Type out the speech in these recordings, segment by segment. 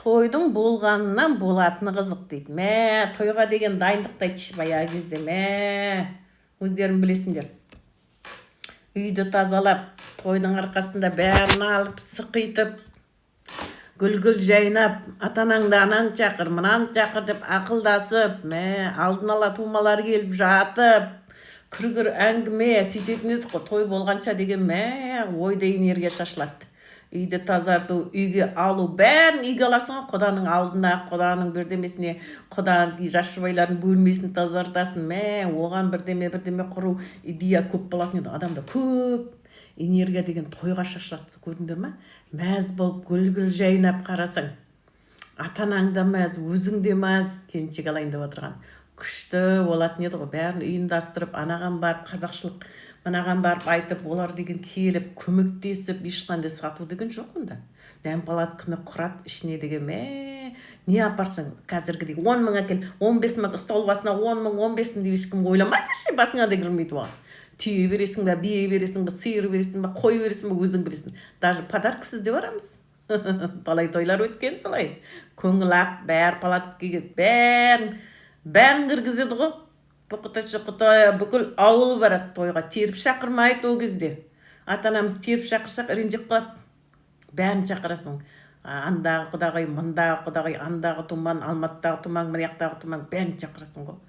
Тойдың болғанынан болатыны қызық дейді. Мә, тойға деген дайындықты айтшы баяғы кезде. Мә, өздерің білесіңдер. Үйді тазалап, тойдың арқасында бәрін алып, сықитып, гүл жайнап, атанаңды анан чақыр, мынаны чақыр деп ақылдасып, мә, алдын ала тумалар келіп жатып, күргір әңгіме сөйтетін едік қой. Той болғанша деген мә, ойда энергия шашылады. Үйді тазарту, үйге алу, бәрін үйге аласың, құданың алдына, құданың бірдемесіне, құданың жас жұбайлардың бөлмесін тазартасың. Мә, оған бірдеме құру идея көп болатын еді. Адамда көп энергия деген тойға шашылады, көрдіңдер ма? Мәз болып гүл жайнап қарасаң, атанаң да мәз, өзің де мәз, келіншек алайын деп отырған. Күшті болатын еді ғой. Бәрін ұйымдастырып, анаған барып қазақшылық, мынаған барып айтып, олар деген келіп, көмектесіп, ешқандай сату деген жоқ онда. Дәмпалат күні құрат ішіне деген, мә, не апарсың қазіргідей 10 мың әкел, 15 мың стол басына 10 мың, 15 мың деп ешкім ойламайды, басыңа да кірмейді оған. Түйе бересің бе, бие бересің бе, сиыр бересің бе, қой бересің бе, өзің бересің. Даже подарксыз де барамыз. Талай тойлар өткен солай. Көңіл ақ, бәр палат киген, бәрін кіргізеді ғой. Бұқыта бүкіл ауыл барады тойға. Теріп шақырмайды о кезде. Ата-анамыз теріп шақырсақ ренжіп қалады. Бәрін шақырасың. Андағы құдағай, мұндағы құдағай, андағы туман, алматтағы туман, мырияқтағы туман, бәрін шақырасың ғой.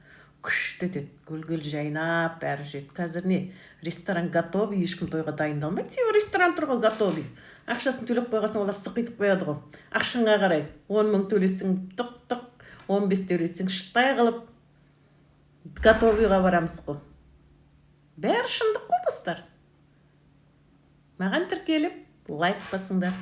Күшті етеді. Гүл жайнап, бәрі жет. Қазір не? Ресторан готовый, ешкім тойға дайындалмайды. Себебі ресторан тұрғы готовый. Ақшасын төлеп қойғасын, олар сықитып қояды ғой. Ақшаңа қарай. 10 мың төлесің, тұқ-тұқ, 15 төлесің, шықтай қылып, готовыйға барамыз ғой. Бәрі шындық қой достар. Маған тіркеліп, лайк басыңдар.